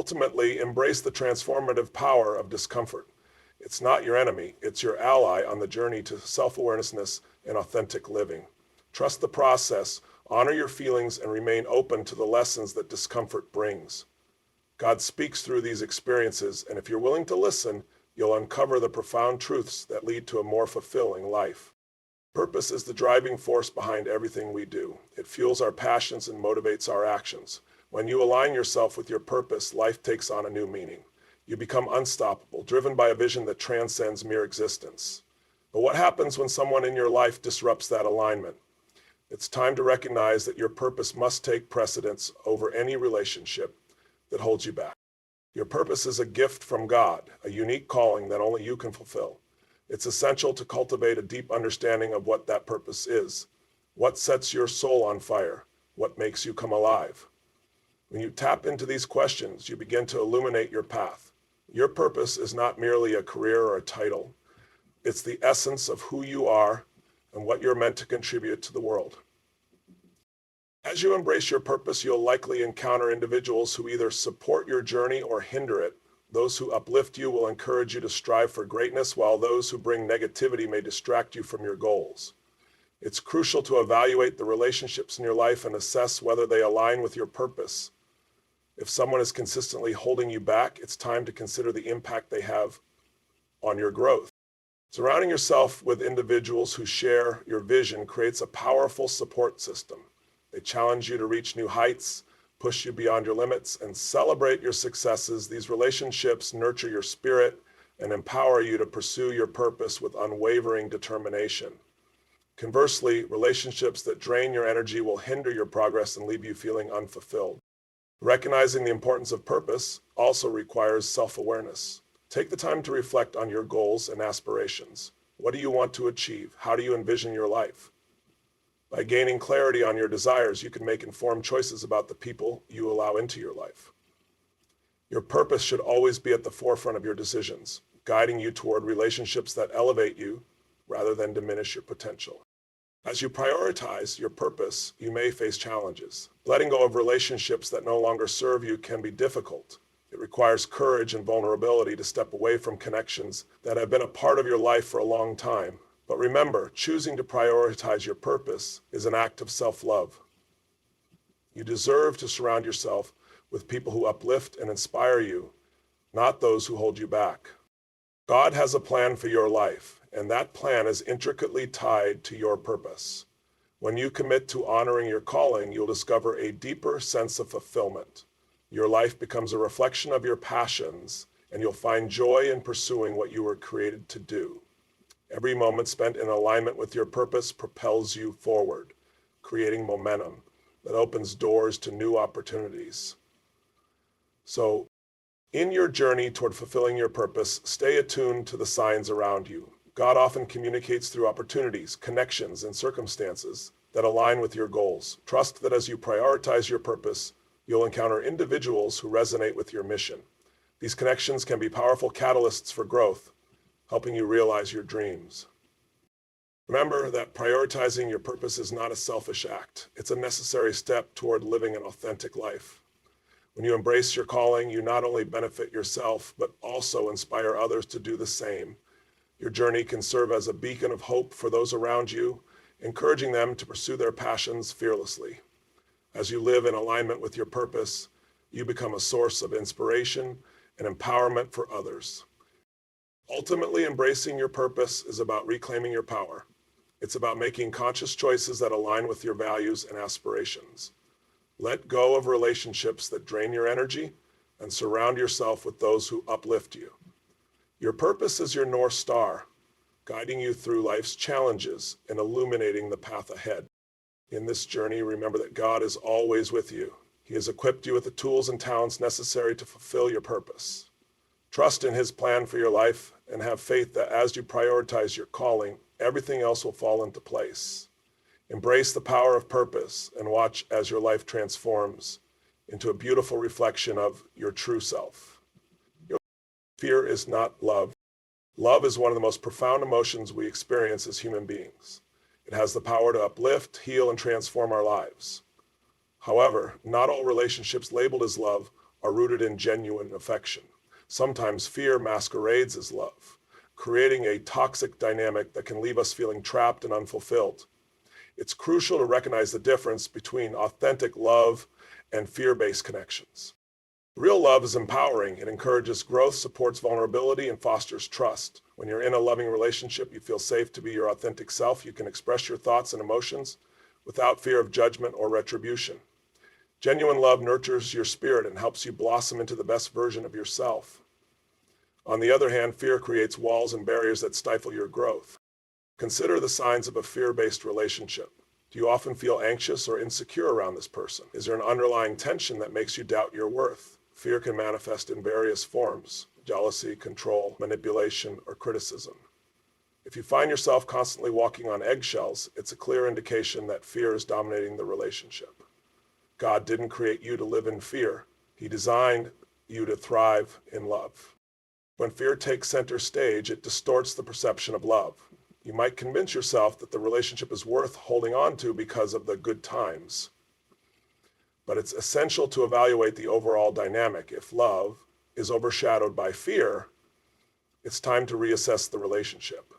Ultimately, embrace the transformative power of discomfort. It's not your enemy, it's your ally on the journey to self-awareness and authentic living. Trust the process, honor your feelings, and remain open to the lessons that discomfort brings. God speaks through these experiences, and if you're willing to listen, you'll uncover the profound truths that lead to a more fulfilling life. Purpose is the driving force behind everything we do. It fuels our passions and motivates our actions. When you align yourself with your purpose, life takes on a new meaning. You become unstoppable, driven by a vision that transcends mere existence. But what happens when someone in your life disrupts that alignment? It's time to recognize that your purpose must take precedence over any relationship that holds you back. Your purpose is a gift from God, a unique calling that only you can fulfill. It's essential to cultivate a deep understanding of what that purpose is. What sets your soul on fire? What makes you come alive? When you tap into these questions, you begin to illuminate your path. Your purpose is not merely a career or a title. It's the essence of who you are and what you're meant to contribute to the world. As you embrace your purpose, you'll likely encounter individuals who either support your journey or hinder it. Those who uplift you will encourage you to strive for greatness, while those who bring negativity may distract you from your goals. It's crucial to evaluate the relationships in your life and assess whether they align with your purpose. If someone is consistently holding you back, it's time to consider the impact they have on your growth. Surrounding yourself with individuals who share your vision creates a powerful support system. They challenge you to reach new heights, push you beyond your limits, and celebrate your successes. These relationships nurture your spirit and empower you to pursue your purpose with unwavering determination. Conversely, relationships that drain your energy will hinder your progress and leave you feeling unfulfilled. Recognizing the importance of purpose also requires self-awareness. Take the time to reflect on your goals and aspirations. What do you want to achieve? How do you envision your life? By gaining clarity on your desires, you can make informed choices about the people you allow into your life. Your purpose should always be at the forefront of your decisions, guiding you toward relationships that elevate you rather than diminish your potential. As you prioritize your purpose, you may face challenges. Letting go of relationships that no longer serve you can be difficult. It requires courage and vulnerability to step away from connections that have been a part of your life for a long time. But remember, choosing to prioritize your purpose is an act of self-love. You deserve to surround yourself with people who uplift and inspire you, not those who hold you back. God has a plan for your life, and that plan is intricately tied to your purpose. When you commit to honoring your calling, you'll discover a deeper sense of fulfillment. Your life becomes a reflection of your passions, and you'll find joy in pursuing what you were created to do. Every moment spent in alignment with your purpose propels you forward, creating momentum that opens doors to new opportunities. So, in your journey toward fulfilling your purpose, stay attuned to the signs around you. God often communicates through opportunities, connections, and circumstances that align with your goals. Trust that as you prioritize your purpose, you'll encounter individuals who resonate with your mission. These connections can be powerful catalysts for growth, helping you realize your dreams. Remember that prioritizing your purpose is not a selfish act. It's a necessary step toward living an authentic life. When you embrace your calling, you not only benefit yourself, but also inspire others to do the same. Your journey can serve as a beacon of hope for those around you, encouraging them to pursue their passions fearlessly. As you live in alignment with your purpose, you become a source of inspiration and empowerment for others. Ultimately, embracing your purpose is about reclaiming your power. It's about making conscious choices that align with your values and aspirations. Let go of relationships that drain your energy and surround yourself with those who uplift you. Your purpose is your North Star, guiding you through life's challenges and illuminating the path ahead. In this journey, remember that God is always with you. He has equipped you with the tools and talents necessary to fulfill your purpose. Trust in His plan for your life and have faith that as you prioritize your calling, everything else will fall into place. Embrace the power of purpose and watch as your life transforms into a beautiful reflection of your true self. Fear is not love. Love is one of the most profound emotions we experience as human beings. It has the power to uplift, heal, and transform our lives. However, not all relationships labeled as love are rooted in genuine affection. Sometimes fear masquerades as love, creating a toxic dynamic that can leave us feeling trapped and unfulfilled. It's crucial to recognize the difference between authentic love and fear-based connections. Real love is empowering. It encourages growth, supports vulnerability, and fosters trust. When you're in a loving relationship, you feel safe to be your authentic self. You can express your thoughts and emotions without fear of judgment or retribution. Genuine love nurtures your spirit and helps you blossom into the best version of yourself. On the other hand, fear creates walls and barriers that stifle your growth. Consider the signs of a fear-based relationship. Do you often feel anxious or insecure around this person? Is there an underlying tension that makes you doubt your worth? Fear can manifest in various forms: jealousy, control, manipulation, or criticism. If you find yourself constantly walking on eggshells, it's a clear indication that fear is dominating the relationship. God didn't create you to live in fear. He designed you to thrive in love. When fear takes center stage, it distorts the perception of love. You might convince yourself that the relationship is worth holding on to because of the good times. But it's essential to evaluate the overall dynamic. If love is overshadowed by fear, it's time to reassess the relationship.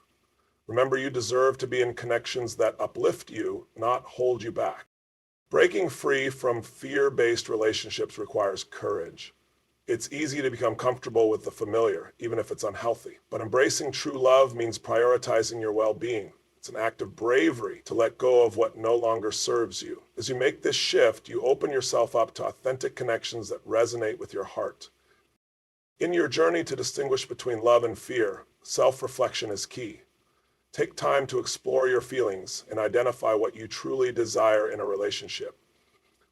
Remember, you deserve to be in connections that uplift you, not hold you back. Breaking free from fear-based relationships requires courage. It's easy to become comfortable with the familiar, even if it's unhealthy. But embracing true love means prioritizing your well-being. It's an act of bravery to let go of what no longer serves you. As you make this shift, you open yourself up to authentic connections that resonate with your heart. In your journey to distinguish between love and fear, self-reflection is key. Take time to explore your feelings and identify what you truly desire in a relationship.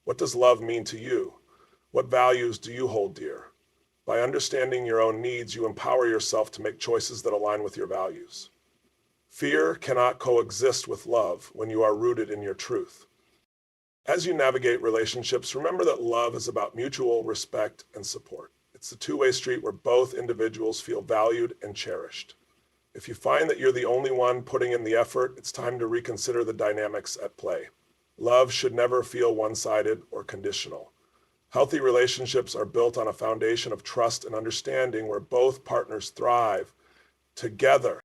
What does love mean to you? What values do you hold dear? By understanding your own needs, you empower yourself to make choices that align with your values. Fear cannot coexist with love when you are rooted in your truth. As you navigate relationships, remember that love is about mutual respect and support. It's a two-way street where both individuals feel valued and cherished. If you find that you're the only one putting in the effort, it's time to reconsider the dynamics at play. Love should never feel one-sided or conditional. Healthy relationships are built on a foundation of trust and understanding where both partners thrive together.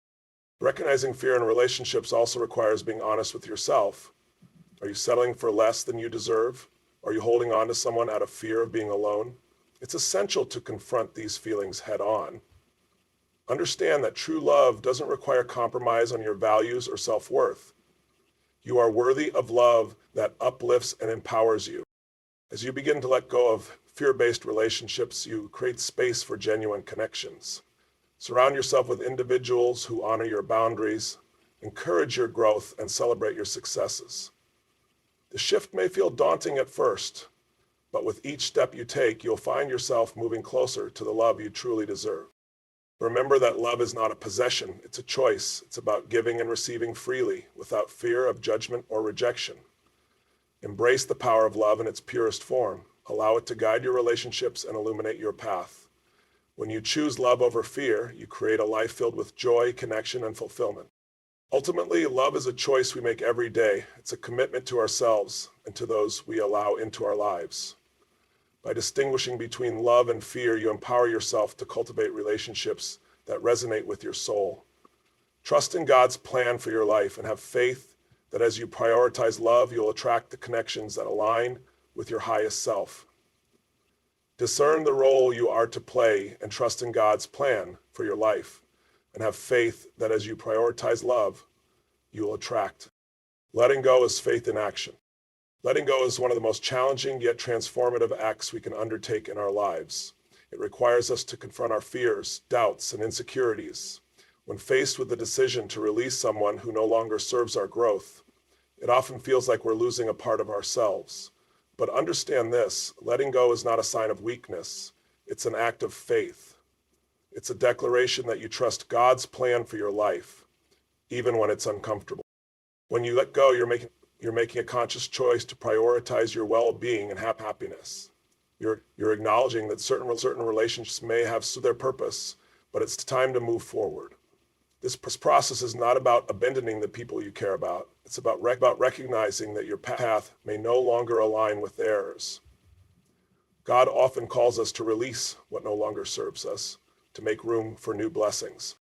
Recognizing fear in relationships also requires being honest with yourself. Are you settling for less than you deserve? Are you holding on to someone out of fear of being alone? It's essential to confront these feelings head on. Understand that true love doesn't require compromise on your values or self-worth. You are worthy of love that uplifts and empowers you. As you begin to let go of fear-based relationships, you create space for genuine connections. Surround yourself with individuals who honor your boundaries, encourage your growth, and celebrate your successes. The shift may feel daunting at first, but with each step you take, you'll find yourself moving closer to the love you truly deserve. Remember that love is not a possession, it's a choice. It's about giving and receiving freely, without fear of judgment or rejection. Embrace the power of love in its purest form. Allow it to guide your relationships and illuminate your path. When you choose love over fear, you create a life filled with joy, connection, and fulfillment. Ultimately, love is a choice we make every day. It's a commitment to ourselves and to those we allow into our lives. By distinguishing between love and fear, you empower yourself to cultivate relationships that resonate with your soul. Trust in God's plan for your life and have faith that as you prioritize love, you'll attract the connections that align with your highest self. Discern the role you are to play and trust in God's plan for your life, and have faith that as you prioritize love, you will attract. Letting go is faith in action. Letting go is one of the most challenging yet transformative acts we can undertake in our lives. It requires us to confront our fears, doubts, and insecurities. When faced with the decision to release someone who no longer serves our growth, it often feels like we're losing a part of ourselves. But understand this, letting go is not a sign of weakness. It's an act of faith. It's a declaration that you trust God's plan for your life, even when it's uncomfortable. When you let go, you're making a conscious choice to prioritize your well-being and happiness. You're acknowledging that certain relationships may have their purpose, but it's time to move forward. This process is not about abandoning the people you care about. It's about recognizing that your path may no longer align with theirs. God often calls us to release what no longer serves us, to make room for new blessings.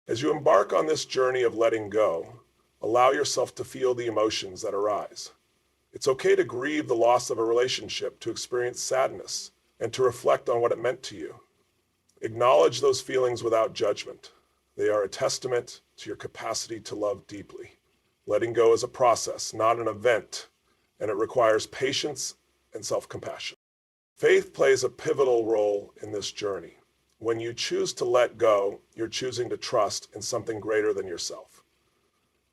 As you embark on this journey of letting go, allow yourself to feel the emotions that arise. It's okay to grieve the loss of a relationship, to experience sadness, and to reflect on what it meant to you. Acknowledge those feelings without judgment. They are a testament to your capacity to love deeply. Letting go is a process, not an event, and it requires patience and self-compassion. Faith plays a pivotal role in this journey. When you choose to let go, you're choosing to trust in something greater than yourself.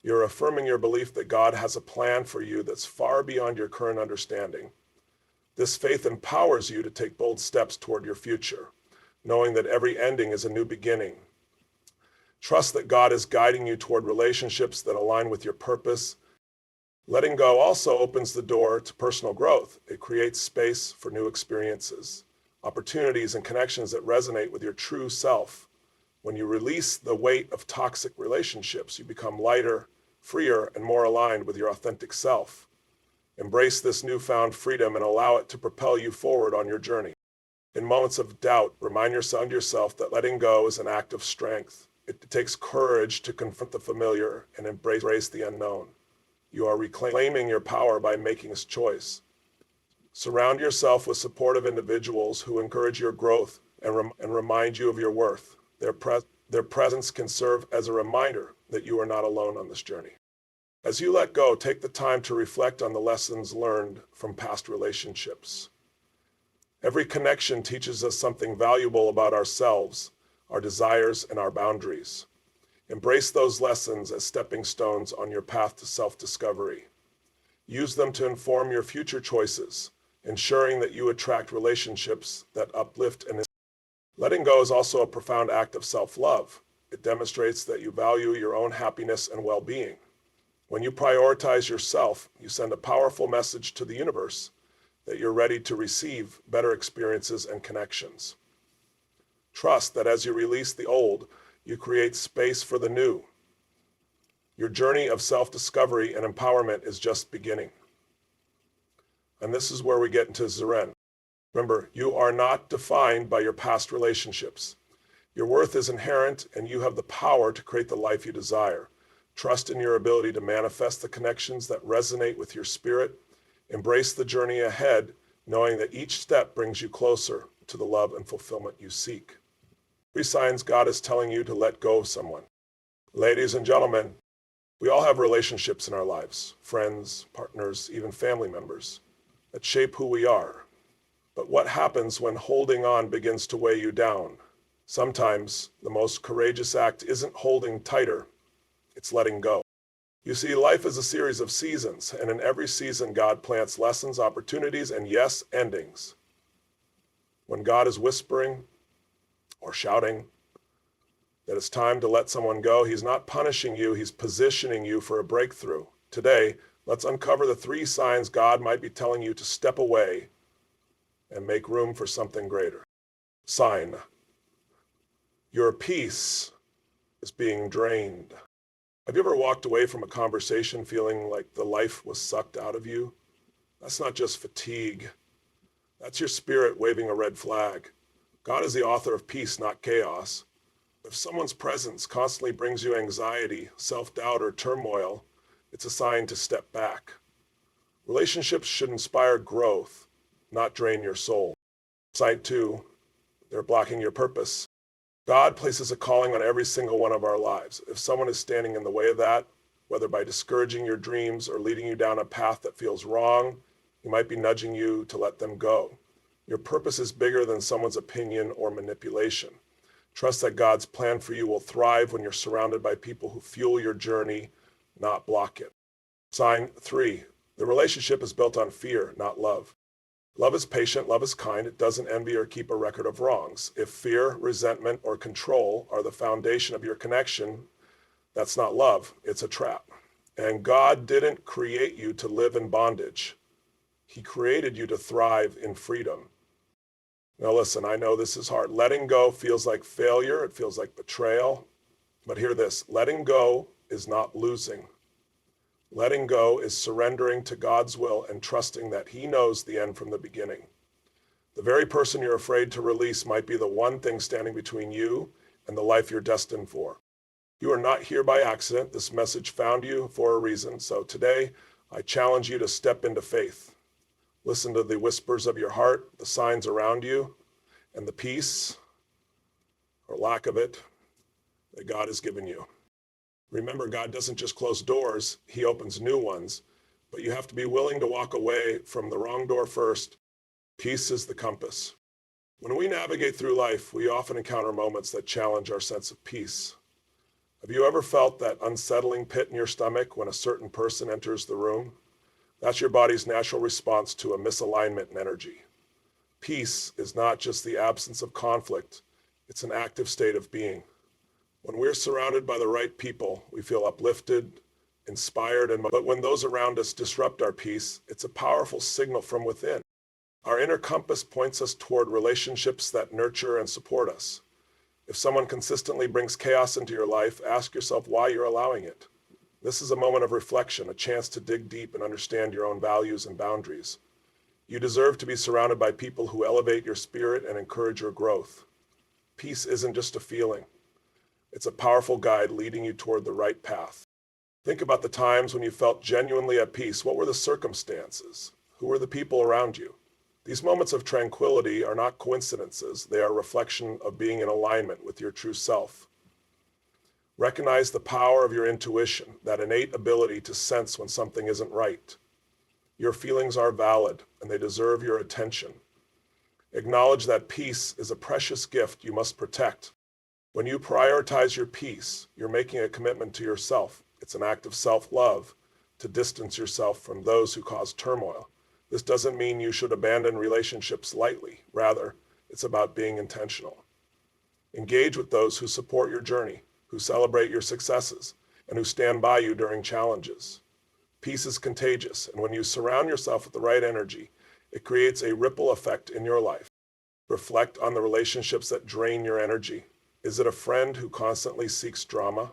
You're affirming your belief that God has a plan for you that's far beyond your current understanding. This faith empowers you to take bold steps toward your future, knowing that every ending is a new beginning. Trust that God is guiding you toward relationships that align with your purpose. Letting go also opens the door to personal growth. It creates space for new experiences, opportunities, and connections that resonate with your true self. When you release the weight of toxic relationships, you become lighter, freer, and more aligned with your authentic self. Embrace this newfound freedom and allow it to propel you forward on your journey. In moments of doubt, remind yourself that letting go is an act of strength. It takes courage to confront the familiar and embrace the unknown. You are reclaiming your power by making this choice. Surround yourself with supportive individuals who encourage your growth and remind you of your worth. Their presence can serve as a reminder that you are not alone on this journey. As you let go, take the time to reflect on the lessons learned from past relationships. Every connection teaches us something valuable about ourselves, our desires, and our boundaries. Embrace those lessons as stepping stones on your path to self-discovery. Use them to inform your future choices, ensuring that you attract relationships that uplift and inspire. Letting go is also a profound act of self-love. It demonstrates that you value your own happiness and well-being. When you prioritize yourself, you send a powerful message to the universe that you're ready to receive better experiences and connections. Trust that as you release the old, you create space for the new. Your journey of self-discovery and empowerment is just beginning. And this is where we get into Zen. Remember, you are not defined by your past relationships. Your worth is inherent, and you have the power to create the life you desire. Trust in your ability to manifest the connections that resonate with your spirit. Embrace the journey ahead, knowing that each step brings you closer to the love and fulfillment you seek. 3 signs God is telling you to let go of someone. Ladies and gentlemen, we all have relationships in our lives, friends, partners, even family members, that shape who we are. But what happens when holding on begins to weigh you down? Sometimes the most courageous act isn't holding tighter, it's letting go. You see, life is a series of seasons, and in every season, God plants lessons, opportunities, and yes, endings. When God is whispering or shouting that it's time to let someone go, he's not punishing you, he's positioning you for a breakthrough. Today, let's uncover the 3 signs God might be telling you to step away and make room for something greater. Sign: your peace is being drained. Have you ever walked away from a conversation feeling like the life was sucked out of you? That's not just fatigue. That's your spirit waving a red flag. God is the author of peace, not chaos. If someone's presence constantly brings you anxiety, self-doubt, or turmoil, it's a sign to step back. Relationships should inspire growth, not drain your soul. Sign 2, they're blocking your purpose. God places a calling on every single one of our lives. If someone is standing in the way of that, whether by discouraging your dreams or leading you down a path that feels wrong, he might be nudging you to let them go. Your purpose is bigger than someone's opinion or manipulation. Trust that God's plan for you will thrive when you're surrounded by people who fuel your journey, not block it. Sign 3, the relationship is built on fear, not love. Love is patient, love is kind, it doesn't envy or keep a record of wrongs. If fear, resentment, or control are the foundation of your connection, that's not love, it's a trap. And God didn't create you to live in bondage. He created you to thrive in freedom. Now listen, I know this is hard. Letting go feels like failure, it feels like betrayal. But hear this, letting go is not losing. Letting go is surrendering to God's will and trusting that he knows the end from the beginning. The very person you're afraid to release might be the one thing standing between you and the life you're destined for. You are not here by accident. This message found you for a reason. So today, I challenge you to step into faith. Listen to the whispers of your heart, the signs around you, and the peace, or lack of it, that God has given you. Remember, God doesn't just close doors, He opens new ones, but you have to be willing to walk away from the wrong door first. Peace is the compass. When we navigate through life, we often encounter moments that challenge our sense of peace. Have you ever felt that unsettling pit in your stomach when a certain person enters the room? That's your body's natural response to a misalignment in energy. Peace is not just the absence of conflict, it's an active state of being. When we're surrounded by the right people, we feel uplifted, inspired, but when those around us disrupt our peace, it's a powerful signal from within. Our inner compass points us toward relationships that nurture and support us. If someone consistently brings chaos into your life, ask yourself why you're allowing it. This is a moment of reflection, a chance to dig deep and understand your own values and boundaries. You deserve to be surrounded by people who elevate your spirit and encourage your growth. Peace isn't just a feeling. It's a powerful guide leading you toward the right path. Think about the times when you felt genuinely at peace. What were the circumstances? Who were the people around you? These moments of tranquility are not coincidences. They are a reflection of being in alignment with your true self. Recognize the power of your intuition, that innate ability to sense when something isn't right. Your feelings are valid, and they deserve your attention. Acknowledge that peace is a precious gift you must protect. When you prioritize your peace, you're making a commitment to yourself. It's an act of self-love to distance yourself from those who cause turmoil. This doesn't mean you should abandon relationships lightly. Rather, it's about being intentional. Engage with those who support your journey, who celebrate your successes, and who stand by you during challenges. Peace is contagious, and when you surround yourself with the right energy, it creates a ripple effect in your life. Reflect on the relationships that drain your energy. Is it a friend who constantly seeks drama?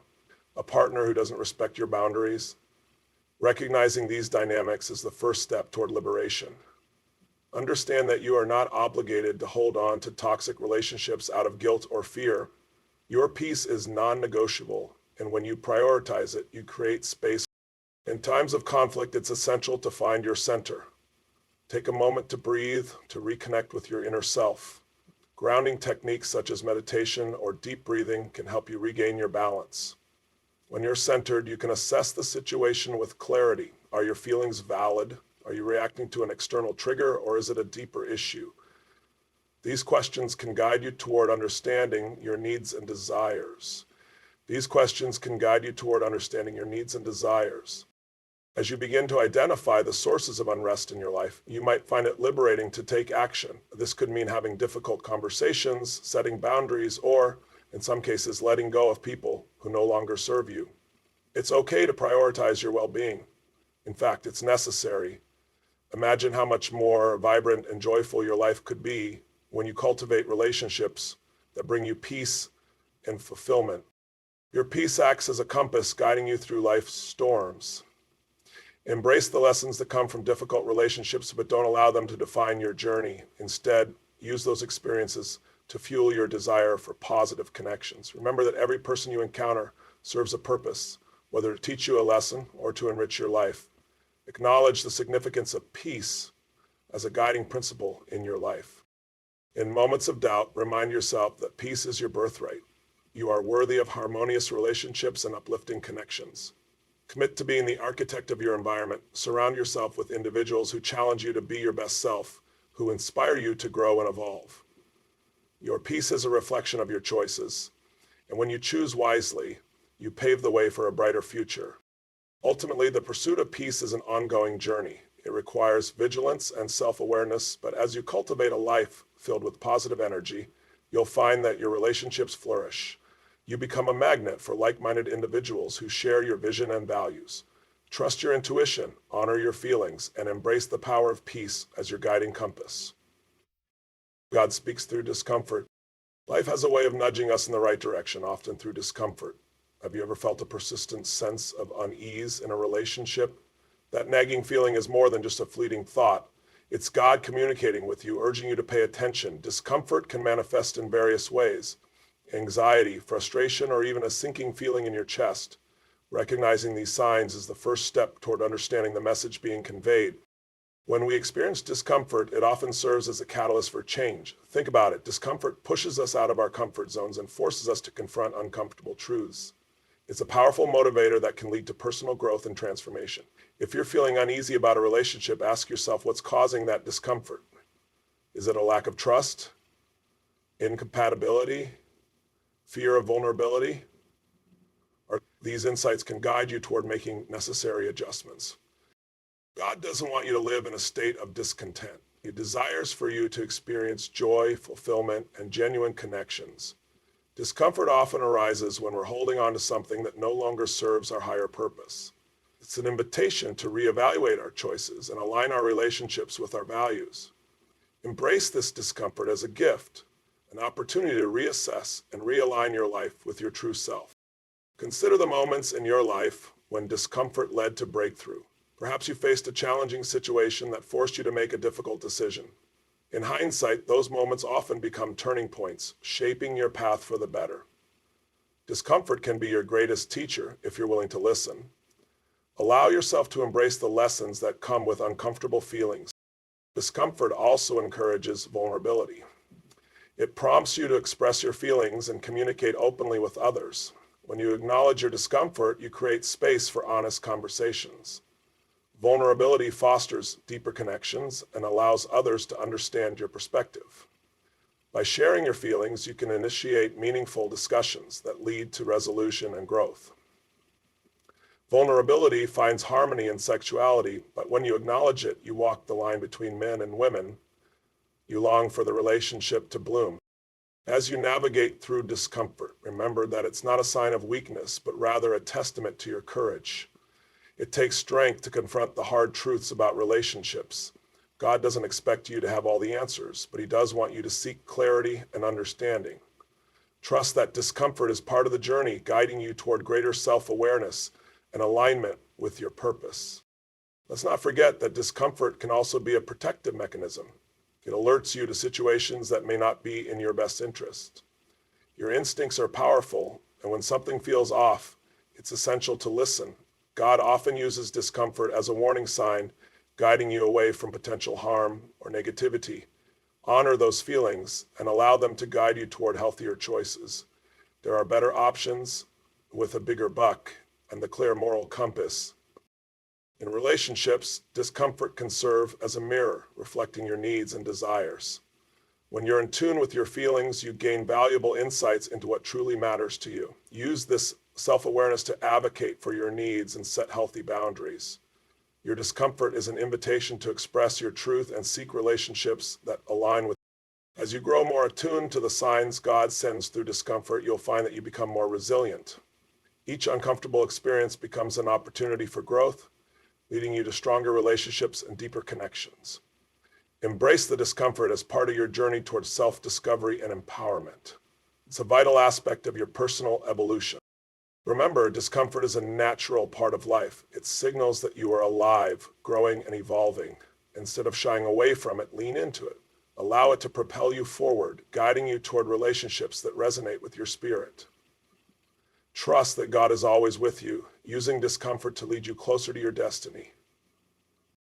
A partner who doesn't respect your boundaries? Recognizing these dynamics is the first step toward liberation. Understand that you are not obligated to hold on to toxic relationships out of guilt or fear. Your peace is non-negotiable, and when you prioritize it, you create space. In times of conflict, it's essential to find your center. Take a moment to breathe, to reconnect with your inner self. Grounding techniques such as meditation or deep breathing can help you regain your balance. When you're centered, you can assess the situation with clarity. Are your feelings valid? Are you reacting to an external trigger, or is it a deeper issue? These questions can guide you toward understanding your needs and desires. As you begin to identify the sources of unrest in your life, you might find it liberating to take action. This could mean having difficult conversations, setting boundaries, or, in some cases, letting go of people who no longer serve you. It's okay to prioritize your well-being. In fact, it's necessary. Imagine how much more vibrant and joyful your life could be when you cultivate relationships that bring you peace and fulfillment. Your peace acts as a compass guiding you through life's storms. Embrace the lessons that come from difficult relationships, but don't allow them to define your journey. Instead, use those experiences to fuel your desire for positive connections. Remember that every person you encounter serves a purpose, whether to teach you a lesson or to enrich your life. Acknowledge the significance of peace as a guiding principle in your life. In moments of doubt, remind yourself that peace is your birthright. You are worthy of harmonious relationships and uplifting connections. Commit to being the architect of your environment. Surround yourself with individuals who challenge you to be your best self, who inspire you to grow and evolve. Your peace is a reflection of your choices, and when you choose wisely, you pave the way for a brighter future. Ultimately, the pursuit of peace is an ongoing journey. It requires vigilance and self-awareness, but as you cultivate a life filled with positive energy, you'll find that your relationships flourish. You become a magnet for like-minded individuals who share your vision and values. Trust your intuition, honor your feelings, and embrace the power of peace as your guiding compass. God speaks through discomfort. Life has a way of nudging us in the right direction, often through discomfort. Have you ever felt a persistent sense of unease in a relationship? That nagging feeling is more than just a fleeting thought. It's God communicating with you, urging you to pay attention. Discomfort can manifest in various ways: anxiety, frustration, or even a sinking feeling in your chest. Recognizing these signs is the first step toward understanding the message being conveyed. When we experience discomfort, it often serves as a catalyst for change. Think about it. Discomfort pushes us out of our comfort zones and forces us to confront uncomfortable truths. It's a powerful motivator that can lead to personal growth and transformation. If you're feeling uneasy about a relationship, ask yourself what's causing that discomfort. Is it a lack of trust, incompatibility, fear of vulnerability? Or these insights can guide you toward making necessary adjustments. God doesn't want you to live in a state of discontent. He desires for you to experience joy, fulfillment, and genuine connections. Discomfort often arises when we're holding on to something that no longer serves our higher purpose. It's an invitation to reevaluate our choices and align our relationships with our values. Embrace this discomfort as a gift, an opportunity to reassess and realign your life with your true self. Consider the moments in your life when discomfort led to breakthrough. Perhaps you faced a challenging situation that forced you to make a difficult decision. In hindsight, those moments often become turning points, shaping your path for the better. Discomfort can be your greatest teacher if you're willing to listen. Allow yourself to embrace the lessons that come with uncomfortable feelings. Discomfort also encourages vulnerability. It prompts you to express your feelings and communicate openly with others. When you acknowledge your discomfort, you create space for honest conversations. Vulnerability fosters deeper connections and allows others to understand your perspective. By sharing your feelings, you can initiate meaningful discussions that lead to resolution and growth. Vulnerability finds harmony in sexuality, but when you acknowledge it, you walk the line between men and women. You long for the relationship to bloom. As you navigate through discomfort, remember that it's not a sign of weakness, but rather a testament to your courage. It takes strength to confront the hard truths about relationships. God doesn't expect you to have all the answers, but He does want you to seek clarity and understanding. Trust that discomfort is part of the journey, guiding you toward greater self-awareness and alignment with your purpose. Let's not forget that discomfort can also be a protective mechanism. It alerts you to situations that may not be in your best interest. Your instincts are powerful, and when something feels off, it's essential to listen. God often uses discomfort as a warning sign, guiding you away from potential harm or negativity. Honor those feelings and allow them to guide you toward healthier choices. There are better options with a bigger buck and the clear moral compass. In relationships, discomfort can serve as a mirror, reflecting your needs and desires. When you're in tune with your feelings, you gain valuable insights into what truly matters to you. Use this self-awareness to advocate for your needs and set healthy boundaries. Your discomfort is an invitation to express your truth and seek relationships that align with you. As you grow more attuned to the signs God sends through discomfort, you'll find that you become more resilient. Each uncomfortable experience becomes an opportunity for growth, leading you to stronger relationships and deeper connections. Embrace the discomfort as part of your journey towards self-discovery and empowerment. It's a vital aspect of your personal evolution. Remember, discomfort is a natural part of life. It signals that you are alive, growing, and evolving. Instead of shying away from it, lean into it. Allow it to propel you forward, guiding you toward relationships that resonate with your spirit. Trust that God is always with you, using discomfort to lead you closer to your destiny.